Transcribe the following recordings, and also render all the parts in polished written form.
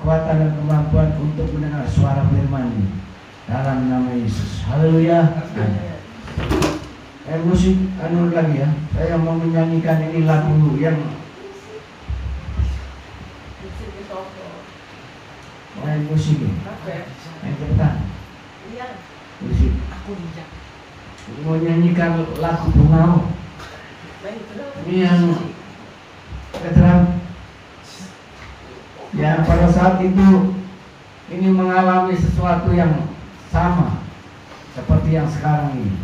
kekuatan dan kemampuan untuk mendengar suara firman-Mu. Dalam nama Yesus. Haleluya. Musik lagi ya. Saya mau menyanyikan ini lagu yang main musik ini. Main cepetan. Musik. Mau nyanyikan lagu Bungau. Ini yang keterangan. Ya pada saat itu ini mengalami sesuatu yang sama seperti yang sekarang ini,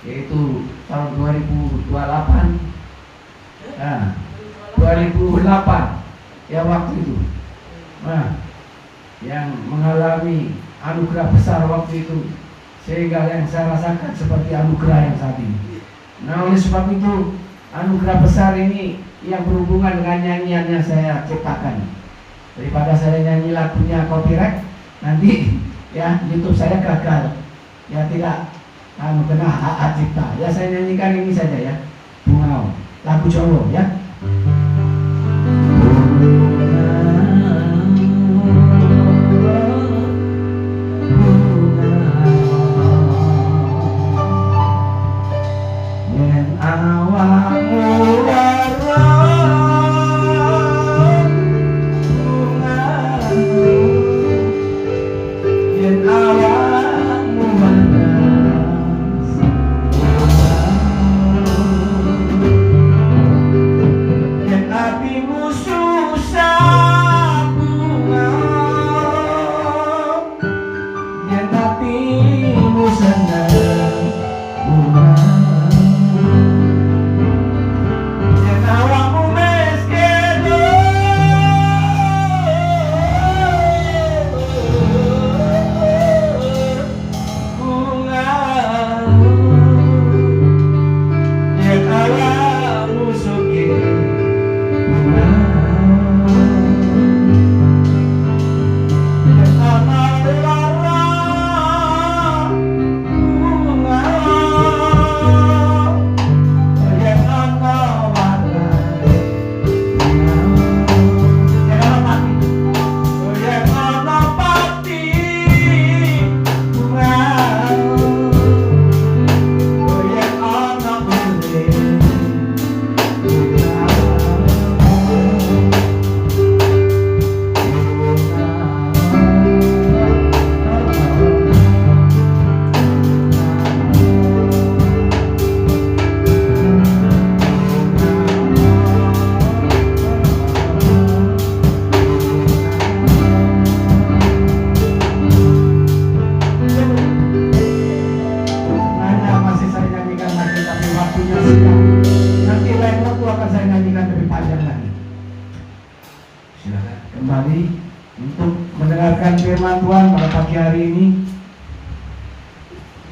yaitu tahun 2028. Nah, 2008 ya waktu itu. Nah, yang mengalami anugerah besar waktu itu, sehingga yang saya rasakan seperti anugerah yang saat ini. Nah, oleh sebab itu anugerah besar ini yang berhubungan dengan nyanyian yang saya ciptakan. Daripada saya nyanyi lagunya copyright, nanti ya YouTube saya gagal, ya tidak kena hak cipta. Ya saya nyanyikan ini saja ya, Bungau, lagu Jawa ya. Firman Tuhan pada pagi hari ini,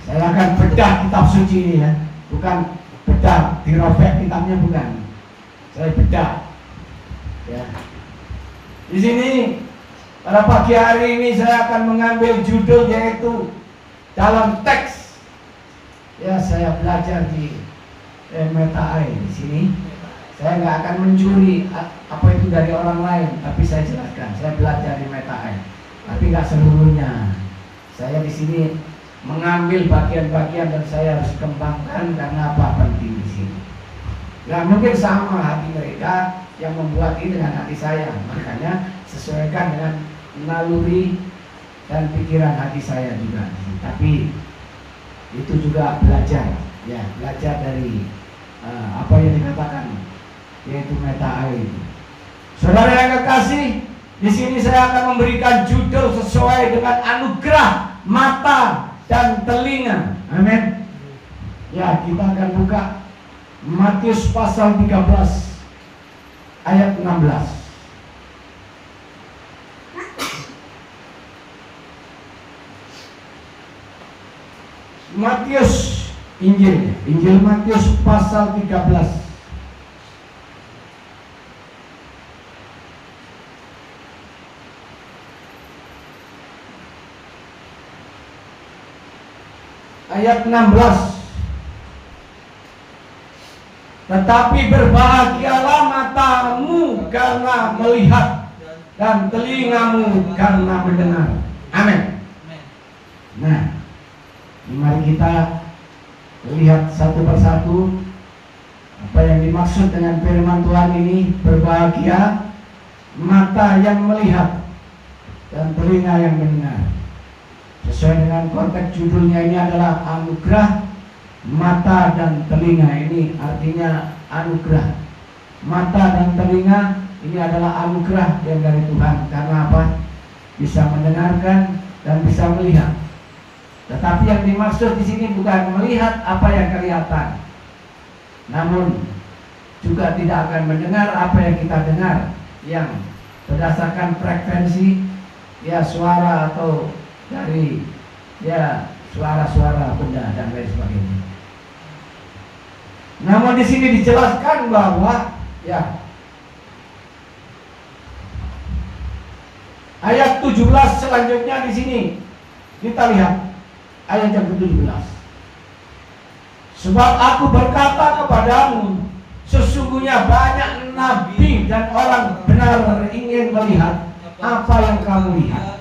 saya akan bedah kitab suci ini ya, bukan bedah dirobek kitabnya, bukan. Saya bedah ya. Di sini pada pagi hari ini saya akan mengambil judul yaitu dalam teks. Ya, saya belajar di Meta di sini. Saya nggak akan mencuri apa itu dari orang lain, tapi saya jelaskan. Saya belajar di Meta, tapi nggak seluruhnya. Saya di sini mengambil bagian-bagian dan saya harus kembangkan karena apa penting di sini. Nggak mungkin sama hati mereka yang membuat ini dengan hati saya. Makanya sesuaikan dengan naluri dan pikiran hati saya juga. Tapi itu juga belajar, ya belajar dari apa yang dikatakan, yaitu Meta itu. Saudara yang kekasih, di sini saya akan memberikan judul sesuai dengan anugerah mata dan telinga. Amin. Ya, kita akan buka Matius pasal 13 ayat 16. Matius, Injil Matius pasal 13 ayat 16. Tetapi berbahagialah matamu karena melihat dan telingamu karena mendengar. Amin. Nah, mari kita lihat satu persatu apa yang dimaksud dengan firman Tuhan ini. Berbahagia mata yang melihat dan telinga yang mendengar. Sesuai dengan konteks judulnya, ini adalah anugerah. Mata dan telinga ini artinya anugerah. Mata dan telinga ini adalah anugerah yang dari Tuhan. Karena apa? Bisa mendengarkan dan bisa melihat. Tetapi yang dimaksud di sini bukan melihat apa yang kelihatan, namun juga tidak akan mendengar apa yang kita dengar, yang berdasarkan frekuensi ya suara atau dari ya suara-suara benda dan lain sebagainya. Namun di sini dijelaskan bahwa ya ayat 17 selanjutnya di sini kita lihat ayat yang ke-17. Sebab aku berkata kepadamu, sesungguhnya banyak nabi dan orang benar ingin melihat apa yang kamu lihat,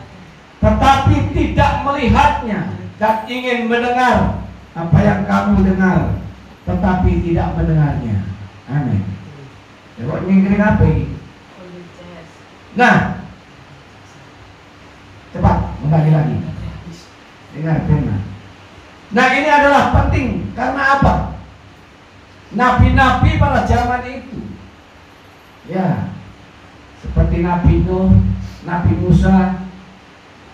tetapi tidak melihatnya, dan ingin mendengar apa yang kamu dengar, tetapi tidak mendengarnya. Amin. Coba ngingkirin apa ini? Nah, cepat kembali lagi. Dengar firman. Nah, ini adalah penting karena apa? Nabi-nabi pada zaman itu, ya, seperti Nabi Nuh, Nabi Musa,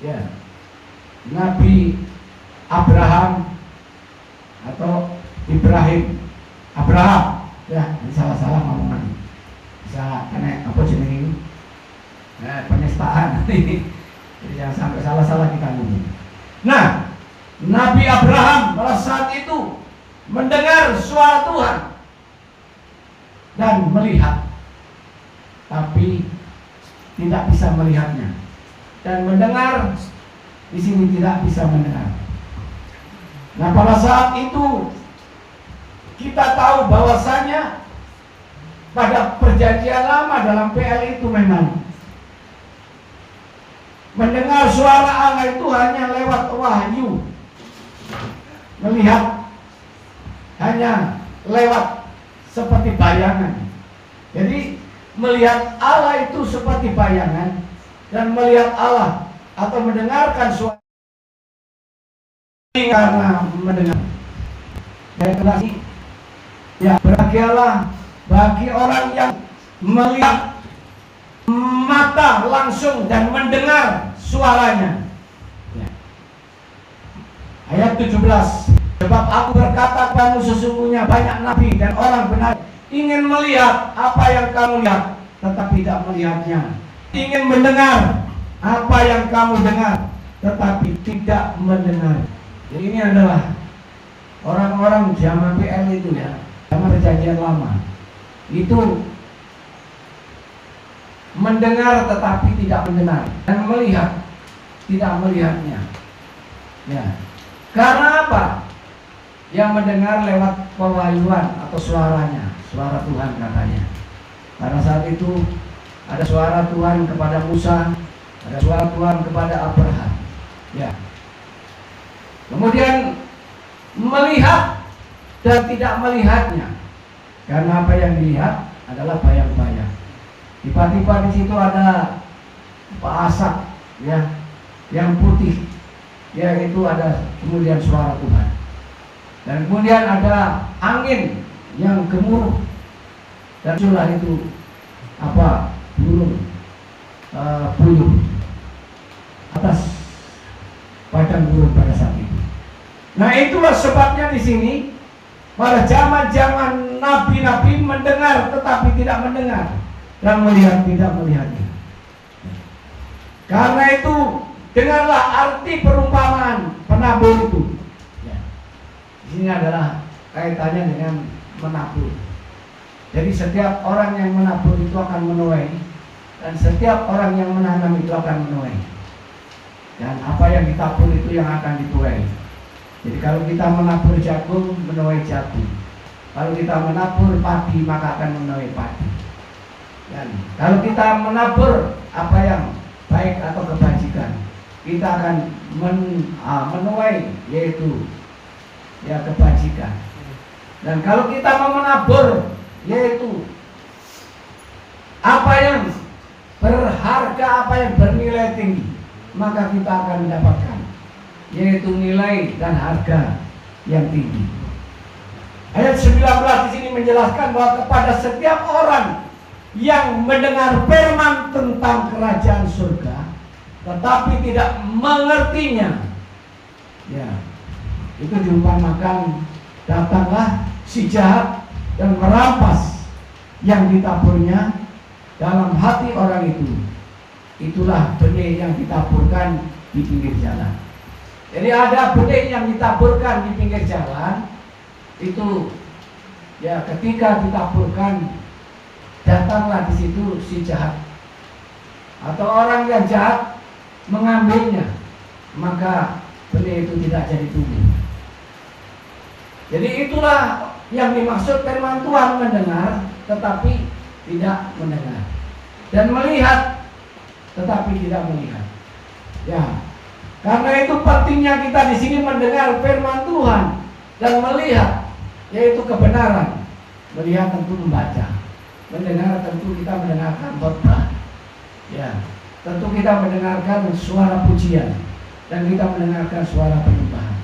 ya, Nabi Abraham atau Ibrahim, Abraham, ya, ini salah-salah ngomongan, bisa kena apa jenis ini, penistaan, jadi jangan sampai salah-salah kita ngomong. Nah, Nabi Abraham pada saat itu mendengar suara Tuhan dan melihat, tapi tidak bisa melihatnya, dan mendengar di sini tidak bisa mendengar. Nah, pada saat itu kita tahu bahwasanya pada perjanjian lama dalam PL itu memang mendengar suara Allah itu hanya lewat wahyu, melihat hanya lewat seperti bayangan. Jadi melihat Allah itu seperti bayangan, dan melihat Allah atau mendengarkan suara karena mendengar. Dan ya, berbahagialah bagi orang yang melihat mata langsung dan mendengar suaranya. Ya. Ayat 17. Sebab aku berkata kepadamu, sesungguhnya banyak nabi dan orang benar ingin melihat apa yang kamu lihat, tetapi tidak melihatnya. Ingin mendengar apa yang kamu dengar, tetapi tidak mendengar. Jadi ini adalah orang-orang zaman PL itu, ya, zaman perjanjian lama. Itu mendengar tetapi tidak mendengar, dan melihat tidak melihatnya. Ya. Karena apa? Yang mendengar lewat pewahyuan atau suaranya, suara Tuhan katanya. Pada saat itu ada suara Tuhan kepada Musa, ada suara Tuhan kepada Abraham. Ya. Kemudian melihat dan tidak melihatnya, karena apa yang dilihat adalah bayang-bayang. Tiba-tiba di situ ada asap, ya, yang putih, ya, itu ada kemudian suara Tuhan. Dan kemudian ada angin yang gemuruh, dan itulah itu apa, burung puyuh atas padang gurun pada saat itu. Nah, itulah sebabnya di sini pada zaman-zaman nabi-nabi mendengar tetapi tidak mendengar, dan melihat tidak melihatnya. Karena itu dengarlah arti perumpamaan penabur itu. Ya. Di sini adalah kaitannya dengan menabur. Jadi setiap orang yang menabur itu akan menuai, dan setiap orang yang menanam itu akan menuai. Dan apa yang ditabur itu yang akan dituai. Jadi kalau kita menabur jagung, menuai jagung. Kalau kita menabur padi, maka akan menuai padi. Dan kalau kita menabur apa yang baik atau kebajikan, kita akan menuai yaitu ya kebajikan. Dan kalau kita mau menabur yaitu apa yang berharga, apa yang bernilai tinggi, maka kita akan mendapatkan yaitu nilai dan harga yang tinggi. Ayat 19 di sini menjelaskan bahwa kepada setiap orang yang mendengar firman tentang kerajaan surga tetapi tidak mengertinya, ya, itu diumpamakan datanglah si jahat dan merampas yang ditaburnya dalam hati orang itu. Itulah benih yang ditaburkan di pinggir jalan. Jadi ada benih yang ditaburkan di pinggir jalan, itu ya ketika ditaburkan datanglah di situ si jahat atau orang yang jahat mengambilnya, maka benih itu tidak jadi tumbuh. Jadi itulah yang dimaksud firman Tuhan, mendengar tetapi tidak mendengar, dan melihat tetapi tidak melihat. Ya, karena itu pentingnya kita di sini mendengar firman Tuhan dan melihat, yaitu kebenaran. Melihat tentu membaca, mendengar tentu kita mendengarkan khotbah. Ya, tentu kita mendengarkan suara pujian dan kita mendengarkan suara penyembahan.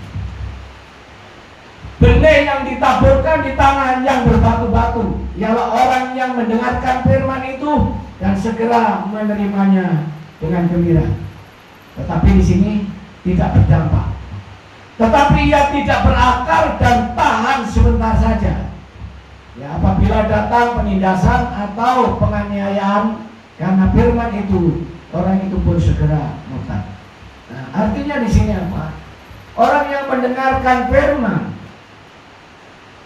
Benih yang ditaburkan di tanah yang berbatu-batu ialah orang yang mendengarkan firman itu dan segera menerimanya dengan gembira. Tetapi di sini tidak berdampak. Tetapi ia tidak berakar dan tahan sebentar saja. Ya, apabila datang penindasan atau penganiayaan karena firman itu, orang itu pun segera murtad. Nah, artinya di sini apa? Orang yang mendengarkan firman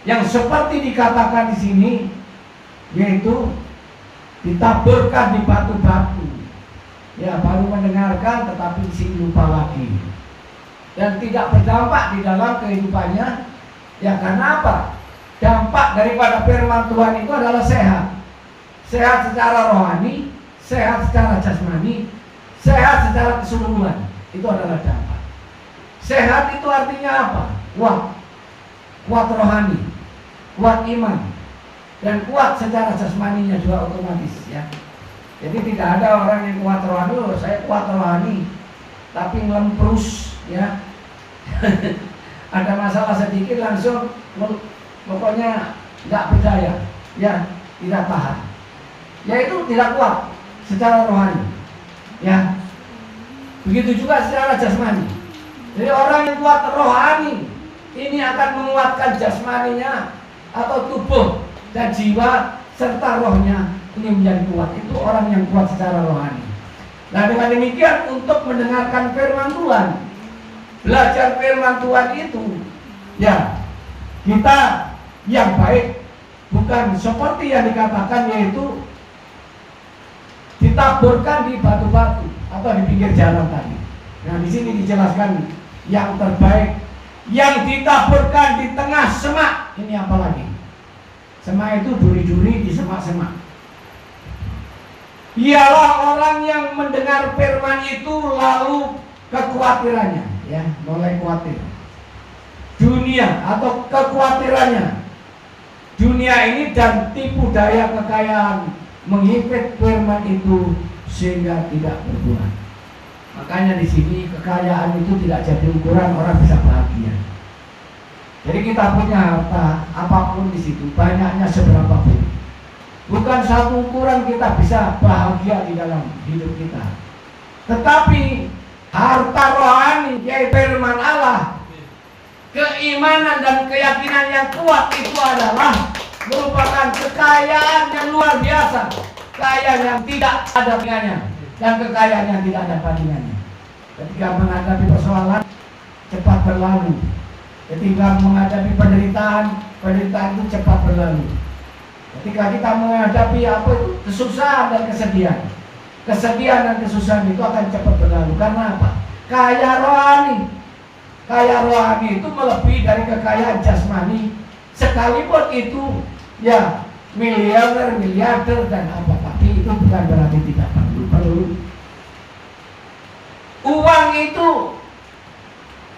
yang seperti dikatakan di sini, yaitu ditaburkan di batu-batu. Ya, baru mendengarkan tetapi di sini lupa lagi dan tidak berdampak di dalam kehidupannya. Ya, karena apa? Dampak daripada firman Tuhan itu adalah sehat. Sehat secara rohani, sehat secara jasmani, sehat secara keseluruhan. Itu adalah dampak. Sehat itu artinya apa? Kuat rohani, kuat iman, dan kuat secara jasmaninya juga otomatis, ya. Jadi tidak ada orang yang kuat rohani, saya kuat rohani tapi ngelemprus, ya. Ada masalah sedikit langsung pokoknya nggak percaya, ya, tidak tahan. Ya, itu tidak kuat secara rohani, ya. Begitu juga secara jasmani. Jadi orang yang kuat rohani ini akan menguatkan jasmaninya atau tubuh dan jiwa serta rohnya ini menjadi kuat. Itu orang yang kuat secara rohani. Nah, dengan demikian untuk mendengarkan firman Tuhan, belajar firman Tuhan itu, ya, kita yang baik, bukan seperti yang dikatakan yaitu ditaburkan di batu-batu atau di pinggir jalan tadi. Nah, di sini dijelaskan yang terbaik yang ditaburkan di tengah semak. Ini apa lagi? Semak itu duri-duri di semak-semak. Ialah orang yang mendengar firman itu lalu kekhawatirannya, ya, mulai khawatir. Dunia atau kekhawatirannya, dunia ini dan tipu daya kekayaan menghimpit firman itu sehingga tidak berbuah. Makanya di sini kekayaan itu tidak jadi ukuran orang bisa bahagia. Jadi kita punya harta apapun di situ, banyaknya seberapa pun, bukan satu ukuran kita bisa bahagia di dalam hidup kita. Tetapi harta rohani yaitu firman Allah, keimanan dan keyakinan yang kuat itu adalah merupakan kekayaan yang luar biasa, kekayaan yang tidak ada tandingannya dan kekayaan yang tidak ada bandingannya. Ketika menghadapi persoalan cepat berlalu, ketika menghadapi penderitaan itu cepat berlalu. Ketika kita menghadapi apa itu kesusahan dan kesedihan dan kesusahan itu akan cepat berlalu. Karena apa? Kaya rohani itu melebihi dari kekayaan jasmani, sekalipun itu ya miliarder dan apa, tapi itu bukan berarti tidak perlu. Uang itu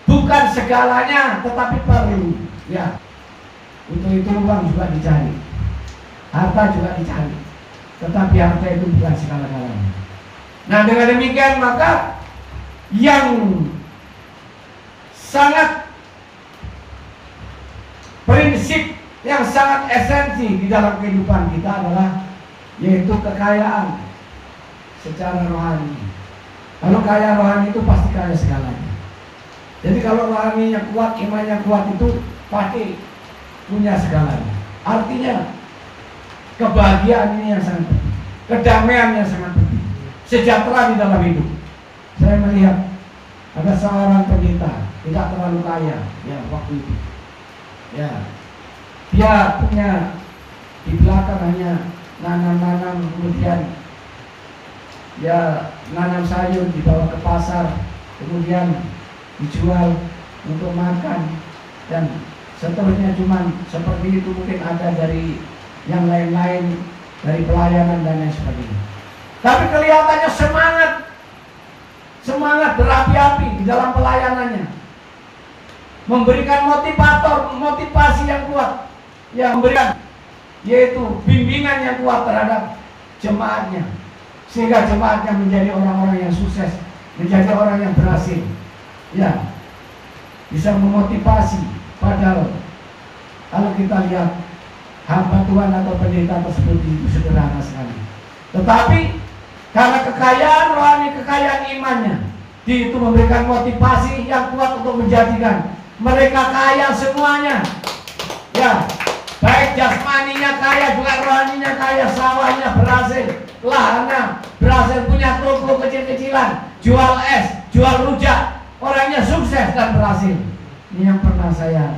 bukan segalanya, tetapi perlu. Ya, untuk itu uang juga dicari, harta juga dicari, tetapi harta itu bukan segala-galanya. Nah, dengan demikian maka yang sangat prinsip yang sangat esensi di dalam kehidupan kita adalah yaitu kekayaan secara rohani. Kalau kaya rohani itu pasti kaya segalanya. Jadi kalau rohaninya kuat, imannya kuat itu pasti punya segalanya. Artinya kebahagiaan ini yang sangat penting, kedamaian yang sangat penting, sejahtera di dalam hidup. Saya melihat ada seorang pendeta tidak terlalu kaya ya waktu itu. Ya, dia punya di belakang hanya nanam-nanam, kemudian ya nanam sayur dibawa ke pasar, kemudian dijual untuk makan dan seterusnya. Cuman seperti itu, mungkin ada dari yang lain-lain, dari pelayanan dan lain sebagainya. Tapi kelihatannya semangat berapi-api di dalam pelayanannya, memberikan motivasi yang kuat, yang memberikan yaitu bimbingan yang kuat terhadap jemaatnya, sehingga jemaatnya menjadi orang-orang yang sukses, menjadi orang yang berhasil, ya, bisa memotivasi. Padahal kalau kita lihat hamba Tuhan atau pendeta tersebut itu sederhana sekali, tetapi karena kekayaan rohani, kekayaan imannya, dia itu memberikan motivasi yang kuat untuk menjadikan mereka kaya semuanya, ya, baik jasmaninya kaya, juga rohaninya kaya, sawahnya berhasil, lahannya berhasil, punya toko kecil-kecilan, jual es, jual rujak, orangnya sukses dan berhasil. Ini yang pernah saya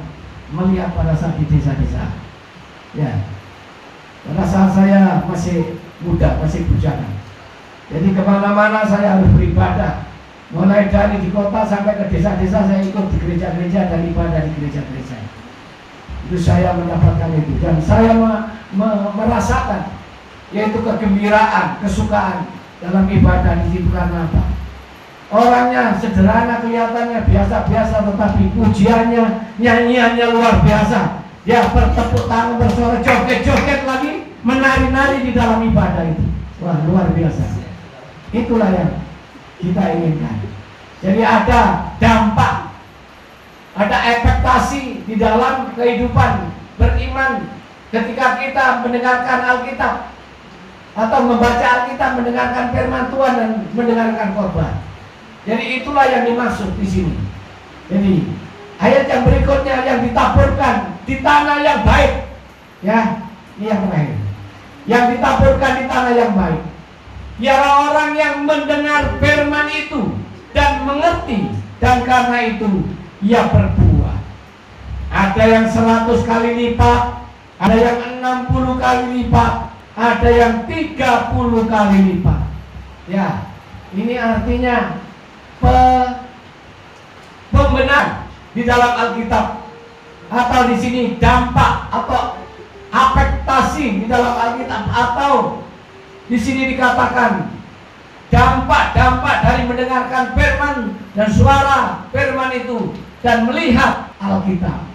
melihat pada saat di desa-desa, ya, pada saat saya masih muda, masih bujangan. Jadi kemana-mana saya harus beribadah, mulai dari di kota sampai ke desa-desa. Saya ikut di gereja-gereja dan ibadah di gereja-gereja. Itu saya mendapatkan itu, dan saya merasakan yaitu kegembiraan, kesukaan dalam ibadah di situ. Karena apa? Orangnya sederhana kelihatannya, biasa-biasa, tetapi pujiannya, nyanyiannya luar biasa. Dia bertepuk tangan, bersorak, joget-joget lagi, menari-nari di dalam ibadah itu. Wah, luar biasa. Itulah yang kita inginkan. Jadi ada dampak, ada ekspektasi di dalam kehidupan beriman ketika kita mendengarkan Alkitab atau membaca Alkitab, mendengarkan firman Tuhan dan mendengarkan khotbah. Jadi itulah yang dimaksud di sini. Jadi ayat yang berikutnya, yang ditaburkan di tanah yang baik, ya, ini yang terakhir. Yang ditaburkan di tanah yang baik, ialah orang yang mendengar firman itu dan mengerti, dan karena itu ia berbuah. Ada yang 100 kali lipat, ada yang 60 kali lipat, ada yang 30 kali lipat. Ya, ini artinya pembenar di dalam Alkitab, atau di sini dampak atau afektasi di dalam Alkitab, atau di sini dikatakan dampak dari mendengarkan firman dan suara firman itu dan melihat Alkitab.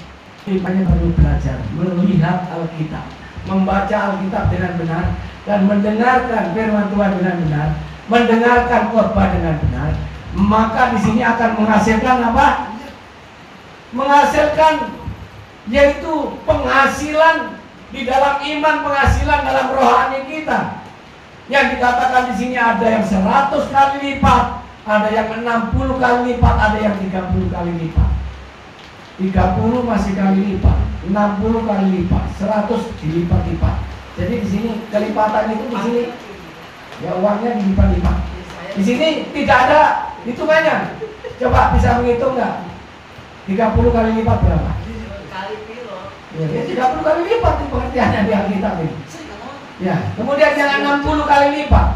Hanya perlu belajar melihat Alkitab, membaca Alkitab dengan benar, dan mendengarkan firman Tuhan dengan benar, mendengarkan khotbah dengan benar. Maka di sini akan menghasilkan apa? Menghasilkan yaitu penghasilan di dalam iman, penghasilan dalam rohani kita. Yang dikatakan di sini ada yang 100 kali lipat, ada yang 60 kali lipat, ada yang 30 kali lipat. 30 masih kali lipat, 60 kali lipat, 100 dilipat-lipat. Jadi di sini kelipatan itu di sini ya uangnya dilipat-lipat. Di sini tidak ada hitungannya. Coba bisa menghitung nggak? 30 kali lipat berapa? Ya, 30 kali lipat itu pengertiannya di Alkitab ini. Ya, kemudian yang 60 kali lipat,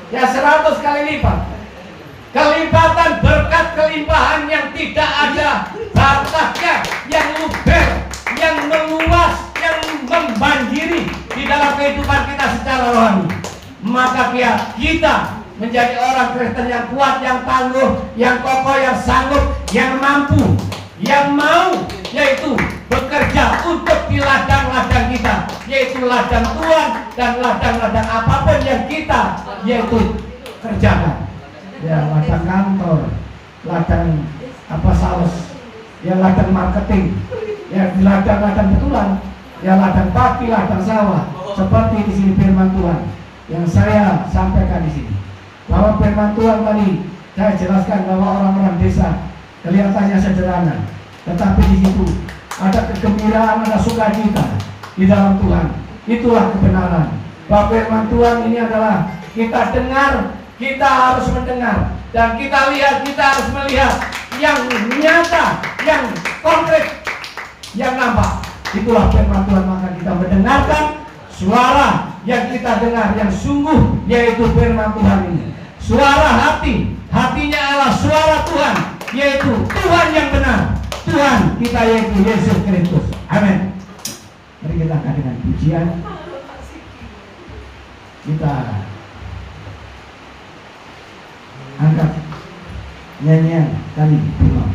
ya 100 kali lipat. Kelipatan berkat kelimpahan yang tidak ada batasnya, yang luber, yang meluas, yang membanjiri di dalam kehidupan kita secara rohani. maka kita menjadi orang Kristen yang kuat, yang tangguh, yang kokoh, yang sanggup, yang mampu, yang mau, yaitu bekerja untuk di ladang-ladang kita, yaitu ladang Tuhan dan ladang-ladang apapun yang kita yaitu kerjakan. Ya, ladang kantor, ladang sales, ya ladang marketing, ya ladang-ladang betulan, ya ladang padi, ladang sawah. Seperti di sini firman Tuhan yang saya sampaikan di sini. Bahwa firman Tuhan tadi saya jelaskan bahwa orang-orang desa kelihatannya sederhana, tetapi di situ ada kegembiraan, ada sukacita di dalam Tuhan. Itulah kebenaran. Bahwa firman Tuhan ini adalah kita dengar, kita harus mendengar, dan kita lihat, kita harus melihat yang nyata, yang konkret, yang nampak. Itulah firman Tuhan. Maka kita mendengarkan suara yang kita dengar, yang sungguh, yaitu firman Tuhan ini. Suara hati, hatinya adalah suara Tuhan, yaitu Tuhan yang benar, Tuhan kita yaitu Yesus Kristus. Amin. Mari kita akan dengan pujian kita angkat nyanyian tadi pulang.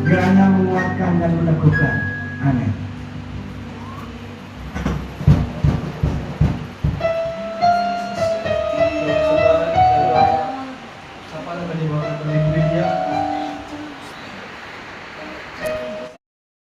Kiranya menguatkan dan meneguhkan. Amin.